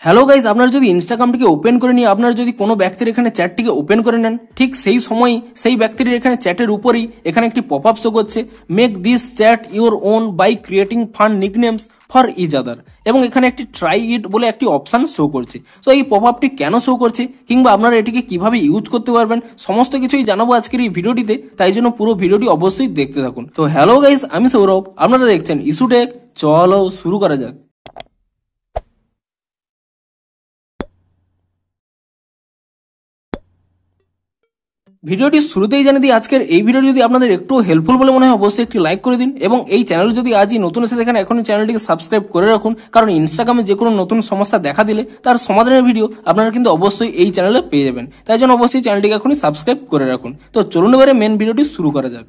Hello guys, আপনারা যদি ইনস্টাগ্রামটিকে open করে নিয়ে আপনারা যদি কোনো ব্যক্তির এখানে চ্যাটটিকে ওপেন করে নেন, ঠিক সেই সময়ই সেই ব্যক্তির এখানে চ্যাটের উপরেই এখানে একটি পপআপ শো করছে, make this chat your own by creating fun nicknames for each other, এবং এখানে একটি ট্রাই ইট বলে একটি অপশন শো করছে। তো এই পপআপটি কেন শো করছে কিংবা আপনারা এটিকে কিভাবে ইউজ করতে পারবেন সমস্ত কিছুই জানাবো আজকের এই ভিডিওটিতে, তাই জন্য পুরো ভিডিওটি অবশ্যই দেখতে থাকুন। তো হ্যালো গাইস, আমি সৌরভ, আপনারা দেখছেন ইস্যু টেক। চলো শুরু করা যাক। ভিডিওটি শুরুতেই জানিয়ে দিই, আজকের এই ভিডিও যদি আপনাদের একটু হেল্পফুল বলে মনে হয় অবশ্যই একটি লাইক করে দিন, এবং এই চ্যানেল যদি আজই নতুন এসে দেখেন এখনই চ্যানেলটিকে সাবস্ক্রাইব করে রাখুন, কারণ ইনস্টাগ্রামে যে কোনো নতুন সমস্যা দেখা দিলে তার সমাধানের ভিডিও আপনারা কিন্তু অবশ্যই এই চ্যানেলে পেয়ে যাবেন। তাই জন্য অবশ্যই চ্যানেলটিকে এখনই সাবস্ক্রাইব করে রাখুন। তো চলুন এবারে মেন ভিডিওটি শুরু করা যাক।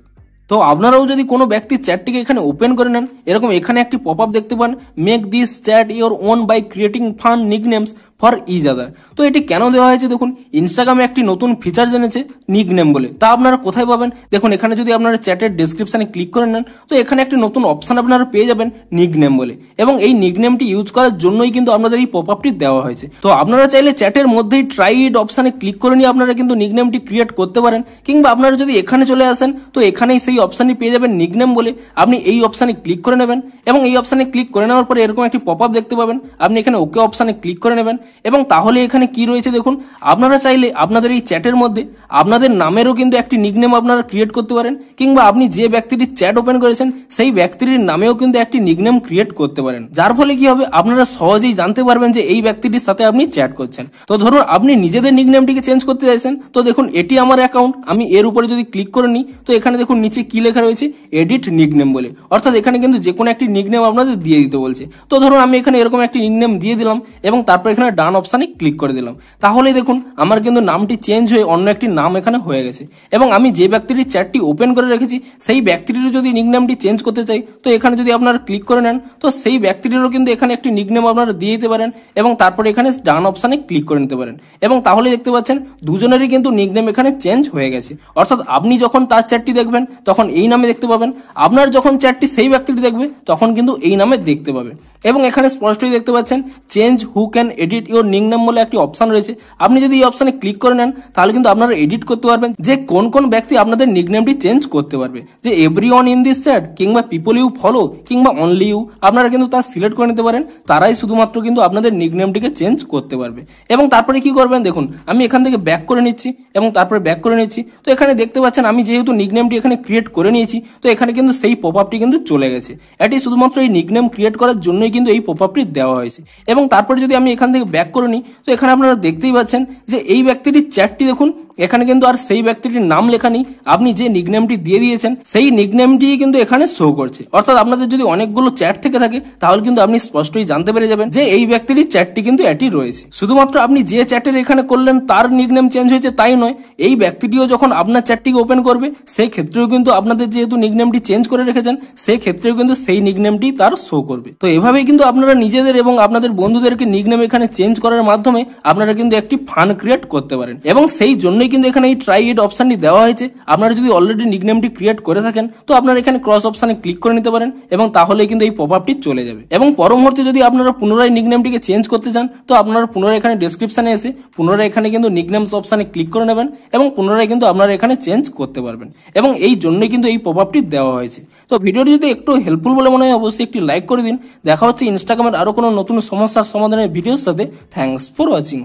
তো আপনারাও যদি কোনো ব্যক্তির চ্যাটটিকে এখানে ওপেন করে নেন, এরকম এখানে একটি পপআপ দেখতে পান, make this chat your own by creating fun nicknames for each other. তো এটি কেন দেওয়া হয়েছে দেখুন, ইনস্টাগ্রামে একটি নতুন ফিচার জেনেছে নিকনেম বলে। তা আপনারা কোথায় পাবেন দেখুন, এখানে যদি আপনারা চ্যাটের ডেসক্রিপশনে ক্লিক করে নেন তো এখানে একটি নতুন অপশন আপনারা পেয়ে যাবেন নিকনেম বলে, এবং এই নিকনেমটি ইউজ করার জন্যই কিন্তু আপনাদের এই পপআপটি দেওয়া হয়েছে। তো আপনারা চাইলে চ্যাটের মধ্যেই ট্রাই ইট অপশনে ক্লিক করে নিয়ে আপনারা কিন্তু নিকনেমটি ক্রিয়েট করতে পারেন, কিংবা আপনারা যদি এখানে চলে আসেন তো এখানেই সেই অপশনটি পেয়ে যাবেন নিকনেম বলে। আপনি এই অপশনে ক্লিক করে নেবেন, এবং এই অপশনে ক্লিক করে নেওয়ার পরে এরকম একটি পপআপ দেখতে পাবেন, আপনি এখানে ওকে অপশনে ক্লিক করে নেবেন, এবং তাহলে এখানে কি রয়েছে দেখুন, আপনারা চাইলে আপনাদের এই চ্যাটের মধ্যে আপনাদের নামেরও কিন্তু একটি নিকনেম আপনারা ক্রিয়েট করতে পারেন, কিংবা আপনি যে ব্যক্তিটির চ্যাট ওপেন করেছেন সেই ব্যক্তির নামেও কিন্তু একটি নিকনেম ক্রিয়েট করতে পারেন, যার ফলে কি হবে আপনারা সহজেই জানতে পারবেন যে এই ব্যক্তিটির সাথে আপনি চ্যাট করছেন। তো ধরুন আপনি নিজেদের নিকনেমটিকে চেঞ্জ করতে চাইছেন, তো দেখুন এটি আমার অ্যাকাউন্ট, আমি এর উপরে যদি ক্লিক করে নিই তো এখানে দেখুন নিচে কি লেখা রয়েছে, এডিট নিকনেম বলে, অর্থাৎ এখানে কিন্তু যে কোনো একটি নিকনেম আপনাদের দিয়ে দিতে বলছে। তো ধরুন আমি এখানে এরকম একটি নিকনেম দিয়ে দিলাম, এবং তারপর এখানে ডান অপশনে ক্লিক করে দিলাম, তাহলে দেখুন আমার কিন্তু নামটি চেঞ্জ হয়ে অন্য একটি নাম এখানে হয়ে গেছে। এবং আমি যে ব্যক্তিটির চ্যাটটি ওপেন করে রেখেছি সেই ব্যক্তিটির যদি নিকনেমটি চেঞ্জ করতে চাই তো এখানে যদি আপনারা ক্লিক করে নেন তো সেই ব্যক্তিটিরও কিন্তু এখানে একটি নিকনেম আপনারা দিয়ে দিতে পারেন, এবং তারপরে এখানে ডান অপশনে ক্লিক করে নিতে পারেন, এবং তাহলে দেখতে পাচ্ছেন দুজনেরই কিন্তু নিকনেম এখানে চেঞ্জ হয়ে গেছে। অর্থাৎ আপনি যখন তার চ্যাটটি দেখবেন তখন এই নামে দেখতে পাবেন, আপনার যখন চ্যাটটি সেই ব্যক্তিটি দেখবে তখন কিন্তু এই নামে দেখতে পাবে। এবং এখানে স্পষ্টই দেখতে পাচ্ছেন change who can edit your nickname বলে একটি অপশন রয়েছে। আপনি যদি এই অপশনে ক্লিক করে নেন তাহলে কিন্তু আপনারা এডিট করতে পারবেন যে কোন কোন ব্যক্তি আপনাদের নিকনেমটি চেঞ্জ করতে পারবে, যে এভরিওয়ান ইন দিস চ্যাট, কিংবা পিপল ইউ ফলো, কিংবা অনলি ইউ, আপনারা কিন্তু তা সিলেক্ট করে নিতে পারেন, তারাই শুধুমাত্র কিন্তু আপনাদের নিকনেমটিকে চেঞ্জ করতে পারবে। এবং তারপরে কি করবেন দেখুন, আমি এখান থেকে ব্যাক করে নিচ্ছি, এবং তারপরে ব্যাক করে নিচ্ছি, তো এখানে দেখতে পাচ্ছেন আমি যেহেতু নিকনেমটি এখানে ক্রিয়েট করে নিয়েছি তো এখানে কিন্তু সেই পপআপটি কিন্তু চলে গেছে। এটি শুধুমাত্র এই নিকনেম ক্রিয়েট করার জন্যই কিন্তু এই পপআপটি দেওয়া হয়েছে। এবং তারপরে যদি আমি এখান থেকে ব্যাক করে নিই তো এখানে আপনারা দেখতেই পাচ্ছেন যে এই ব্যক্তিটির চ্যাটটি দেখুন এখানে কিন্তু আর সেই ব্যক্তিটির নাম লেখা নেই, আপনি যে নিকনেমটি দিয়ে দিয়েছেন সেই নিকনেমটি কিন্তু এখানে শো করছে। অর্থাৎ আপনাদের যদি অনেকগুলো চ্যাট থেকে থাকে তাহলে কিন্তু আপনি স্পষ্টই জানতে পেরে যাবেন যে এই ব্যক্তিটির চ্যাটটি কিন্তু এটি রয়েছে। শুধুমাত্র আপনি যে চ্যাটের এখানে করলেন তার নিকনেম চেঞ্জ হয়েছে তাই নয়, এই ব্যক্তিটিও যখন আপনার চ্যাটটিকে ওপেন করবে সেই ক্ষেত্রেও কিন্তু আপনাদের যেহেতু নিকনেমটি চেঞ্জ করে রেখেছেন সেই ক্ষেত্রেও কিন্তু সেই নিকনেমটি তার শো করবে। তো এভাবেই কিন্তু আপনারা নিজেদের এবং আপনাদের বন্ধুদেরকে নিকনেম এখানে চেঞ্জ করার মাধ্যমে আপনারা কিন্তু একটি ফান ক্রিয়েট করতে পারেন, এবং সেই জন্যই কিন্তু এখানে এই ট্রাই ইট অপশনটি দেওয়া হয়েছে। আপনারা যদি অলরেডি নিকনেমটি ক্রিয়েট করে থাকেন তো আপনারা এখানে ক্রস অপশনে ক্লিক করে নিতে পারেন, এবং তাহলে কিন্তু এই পপআপটি চলে যাবে। এবং পর মুহূর্তে যদি আপনারা পুনরায় নিকনেমটিকে চেঞ্জ করতে চান তো আপনারা পুনরায় এখানে ডেসক্রিপশনে এসে পুনরায় এখানে কিন্তু নিকনেমস অপশনে ক্লিক করে নেবেন, এবং পুনরায় কিন্তু আপনারা এখানে চেঞ্জ করতে পারবেন, এবং এই জন্যই কিন্তু এই পপআপটি দেওয়া হয়েছে। তো ভিডিওটি যদি একটু হেল্পফুল বলে মনে হয় অবশ্যই একটি লাইক করে দিন। দেখা হচ্ছে ইনস্টাগ্রামের আরো কোনো নতুন সমস্যার সমাধানের ভিডিওর সাথে। Thanks for watching.